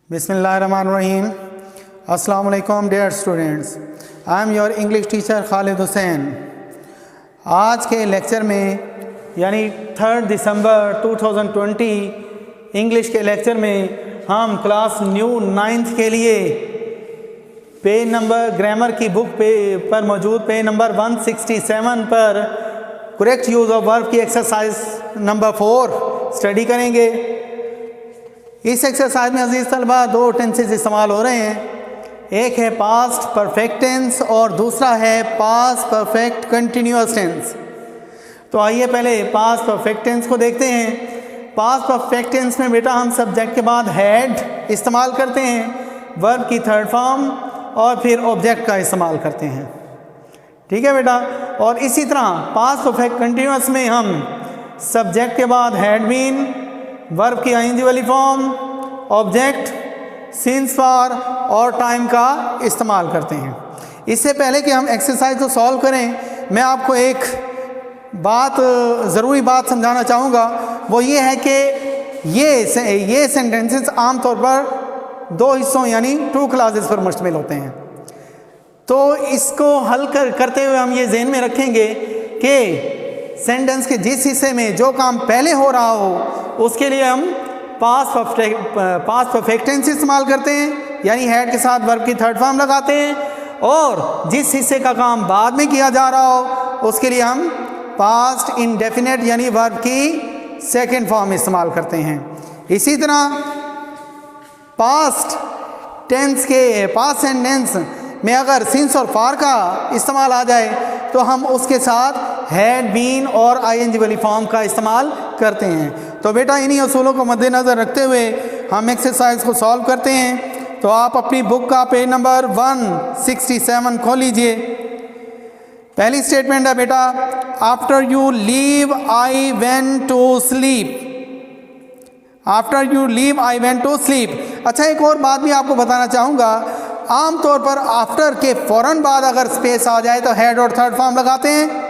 बिस्मिल्लाहिर्रहमानिर्रहीम। अस्सलाम वालेकुम dear students, I am your English teacher Khalid Hussain. आज के लेक्चर में यानी 3 दिसंबर 2020 इंग्लिश के लेक्चर में हम क्लास न्यू 9th के लिए पेज नंबर ग्रामर की बुक पर मौजूद पेज नंबर 167 पर करेक्ट यूज़ ऑफ वर्ब की एक्सरसाइज नंबर 4 स्टडी करेंगे। इस एक्सरसाइज में अजीज़ तलबा दो टेंसेस इस्तेमाल हो रहे हैं, एक है पास्ट परफेक्ट टेंस और दूसरा है पास्ट परफेक्ट कंटिन्यूअस टेंस। तो आइए पहले पास्ट परफेक्ट टेंस को देखते हैं। पास्ट परफेक्ट टेंस में बेटा हम सब्जेक्ट के बाद हैड इस्तेमाल करते हैं, वर्ब की थर्ड फॉर्म और फिर ऑब्जेक्ट का इस्तेमाल करते हैं। ठीक है बेटा। और इसी तरह पास्ट परफेक्ट कंटिन्यूअस में हम सब्जेक्ट के बाद हैड बीन, वर्ब की आईएनजी वाली फॉर्म, ऑब्जेक्ट, सिंस फॉर और टाइम का इस्तेमाल करते हैं। इससे पहले कि हम एक्सरसाइज को सॉल्व करें, मैं आपको एक ज़रूरी बात समझाना चाहूँगा। वो ये है कि ये सेंटेंसेस आमतौर पर दो हिस्सों यानी 2 क्लासेस पर मुश्तमिल होते हैं। तो इसको हल करते हुए हम ये ज़हन में रखेंगे कि सेंटेंस के जिस हिस्से में जो काम पहले हो रहा हो उसके लिए हम पास्ट परफेक्ट टेंस इस्तेमाल करते हैं, यानी हैड के साथ वर्ब की थर्ड फॉर्म लगाते हैं, और जिस हिस्से का काम बाद में किया जा रहा हो उसके लिए हम पास्ट इंडेफिनिट यानी वर्ब की सेकंड फॉर्म इस्तेमाल करते हैं। इसी तरह पास्ट सेंटेंस में अगर सिंस और फॉर का इस्तेमाल आ जाए तो हम उसके साथ हैड बीन और आईएनजी वाली फॉर्म का इस्तेमाल करते हैं। तो बेटा इन्हीं असूलों को मद्देनज़र रखते हुए हम एक्सरसाइज को सॉल्व करते हैं। तो आप अपनी बुक का पेज नंबर 167 खोल लीजिए। पहली स्टेटमेंट है बेटा, after you leave I went to sleep. After you leave I went to sleep. अच्छा, एक और बात भी आपको बताना चाहूँगा। आमतौर पर आफ्टर के फ़ौरन बाद अगर स्पेस आ जाए तो हैड और थर्ड फॉर्म लगाते हैं,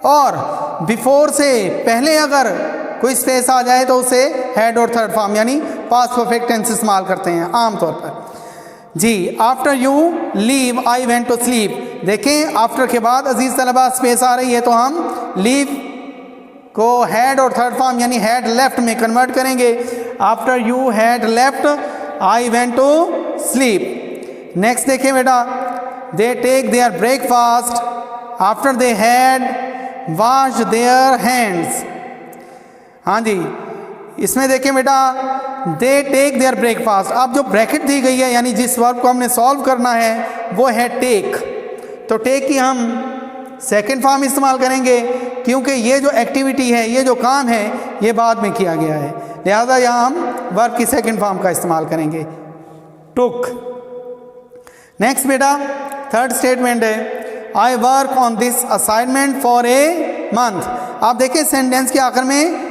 और बिफोर से पहले अगर कोई स्पेस आ जाए तो उसे हैड और थर्ड फॉर्म यानी पास्ट परफेक्ट टेंस इस्तेमाल करते हैं आमतौर पर। जी, after you leave I went to sleep. देखें, आफ्टर के बाद अजीज़ तलबा स्पेस आ रही है तो हम लीव को हैड और थर्ड फॉर्म यानी हैड लेफ्ट में कन्वर्ट करेंगे। After you had left I went to sleep. Next देखें बेटा, they take their breakfast after they had wash their hands. हाँ जी, इसमें देखें बेटा, दे टेक देयर ब्रेकफास्ट। अब जो ब्रैकेट दी गई है यानी जिस वर्ब को हमने सॉल्व करना है वो है टेक। तो टेक की हम सेकंड फॉर्म इस्तेमाल करेंगे क्योंकि ये जो एक्टिविटी है, ये जो काम है, ये बाद में किया गया है, लिहाजा यहाँ हम वर्ब की सेकंड फॉर्म का इस्तेमाल करेंगे, टुक। नेक्स्ट बेटा थर्ड स्टेटमेंट है, I work on this assignment for a month. आप देखिए सेंटेंस के आखिर में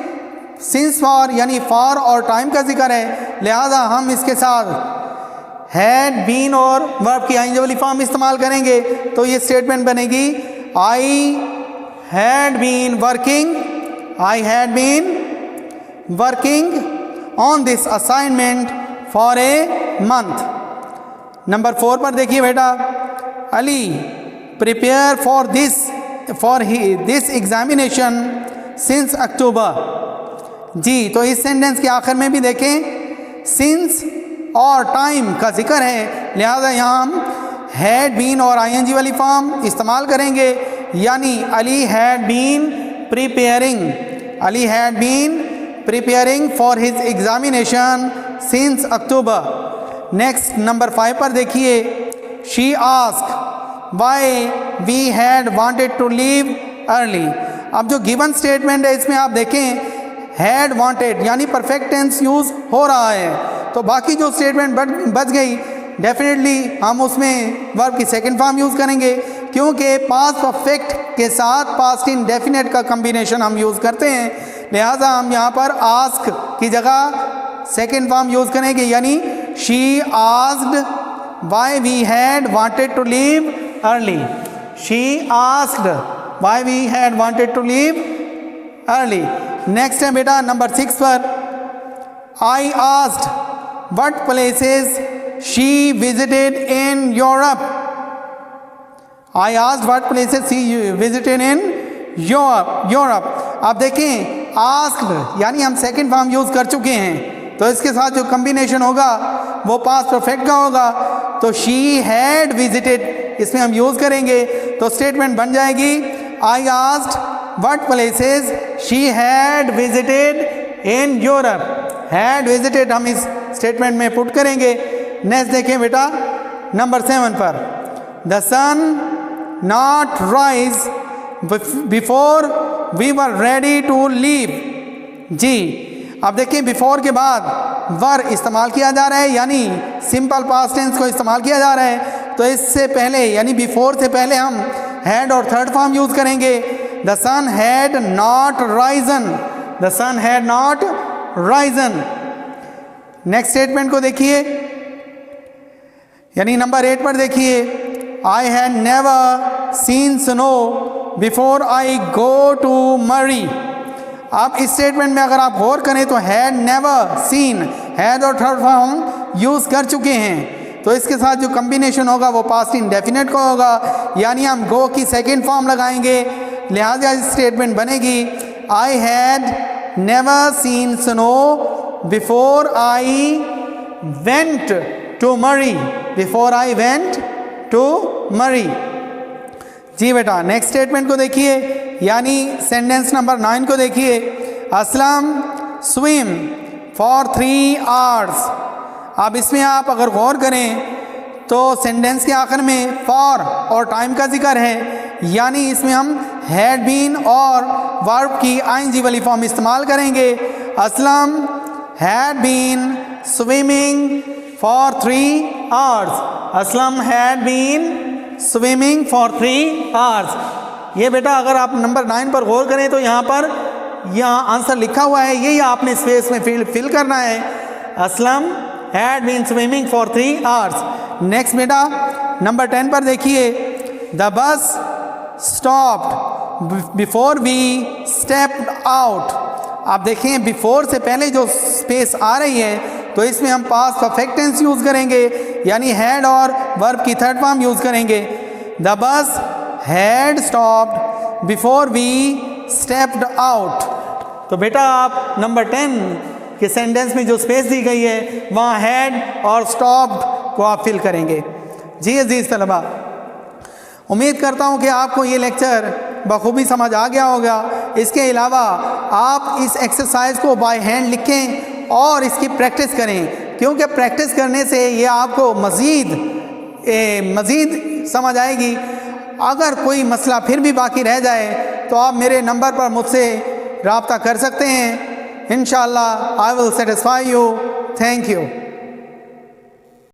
सिंस फॉर यानी फॉर और टाइम का जिक्र है, लिहाजा हम इसके साथ हैड बीन और वर्ब की आईएनजी वाली फॉर्म इस्तेमाल करेंगे। तो ये स्टेटमेंट बनेगी, I had been working on this assignment for a month. Number 4 पर देखिए बेटा, Ali prepare for this examination since October. जी, तो इस सेंटेंस के आखिर में भी देखें सिंस और टाइम का जिक्र है, लिहाजा यहाँ हम हैड बीन और आईएनजी वाली फॉर्म इस्तेमाल करेंगे, यानी Ali had been preparing for his examination since October. Next number 5 पर देखिए, she asked why we had wanted to leave early. अब जो गिवन स्टेटमेंट है इसमें आप देखें हैड वांटेड यानी परफेक्ट टेंस यूज़ हो रहा है, तो बाकी जो स्टेटमेंट बच गई डेफिनेटली हम उसमें वर्ब की सेकंड फॉर्म यूज़ करेंगे, क्योंकि पास्ट परफेक्ट के साथ पास्ट इंडेफिनिट का कॉम्बिनेशन हम यूज़ करते हैं, लिहाजा हम यहाँ पर आस्क की जगह सेकंड फॉर्म यूज़ करेंगे, यानी she asked why we had wanted to leave early. She asked why we had wanted to leave early. Next है बेटा नंबर 6 पर, I asked what places she visited in Europe. I asked what places she visited in Europe. अब देखें asked यानी हम second form use कर चुके हैं, तो इसके साथ जो कम्बिनेशन होगा वो पास्ट परफेक्ट का होगा। तो she had visited इसमें हम यूज़ करेंगे, तो स्टेटमेंट बन जाएगी I asked what places she had visited in Europe. had visited हम इस स्टेटमेंट में पुट करेंगे। नेक्स्ट देखें बेटा नंबर 7 पर, the sun not rise before we were ready to leave. जी अब देखिए बिफोर के बाद वर इस्तेमाल किया जा रहा है, यानी सिंपल पास्ट टेंस को इस्तेमाल किया जा रहा है। तो इससे पहले यानी बिफोर से पहले हम हैड और थर्ड फॉर्म यूज़ करेंगे। The sun had not risen, the sun had not risen. Next statement को देखिए, यानी नंबर 8 पर देखिए, I had never seen snow before I go to Murree. अब इस स्टेटमेंट में अगर आप गौर करें तो हैड नेवर सीन, हैड और थर्ड फॉर्म यूज़ कर चुके हैं, तो इसके साथ जो कम्बिनेशन होगा वो पास्ट इंडेफिनिट का होगा, यानी हम गो की सेकेंड फॉर्म लगाएंगे। लिहाजा इस स्टेटमेंट बनेगी I had never seen snow before I went to Murree, before I went to Murree. जी बेटा नेक्स्ट स्टेटमेंट को देखिए, यानी सेंटेंस नंबर 9 को देखिए, असलम स्विम फॉर 3 hours। अब इसमें आप अगर गौर करें तो सेंटेंस के आखिर में फॉर और टाइम का जिक्र है, यानी इसमें हम हैड बीन और वर्ब की आईएनजी वाली फॉर्म इस्तेमाल करेंगे। Aslam had been swimming for 3 hours, Aslam had been swimming for 3 hours। ये बेटा अगर आप नंबर 9 पर गौर करें तो यहाँ आंसर लिखा हुआ है, यही आपने स्पेस में फिल करना है। Aslam had been swimming for 3 hours। Next बेटा नंबर 10 पर देखिए, the bus stopped before we stepped out. आप देखें बिफोर से पहले जो स्पेस आ रही है तो इसमें हम पास्ट परफेक्ट टेंस यूज़ करेंगे, यानी हैड और वर्ब की थर्ड फॉर्म यूज़ करेंगे। The bus had stopped before we stepped out. तो बेटा आप नंबर 10 के सेंटेंस में जो स्पेस दी गई है वहाँ हैड और स्टॉप्ड को आप फिल करेंगे। जी अजीज़ तलबा, उम्मीद करता हूँ कि आपको ये लेक्चर बखूबी समझ आ गया होगा। इसके अलावा आप इस एक्सरसाइज को बाय हैंड लिखें और इसकी प्रैक्टिस करें, क्योंकि प्रैक्टिस करने से ये आपको मज़ीद समझ आएगी। अगर कोई मसला फिर भी बाकी रह जाए तो आप मेरे नंबर पर मुझसे रब्ता कर सकते हैं। इंशाअल्लाह I will satisfy you. Thank you.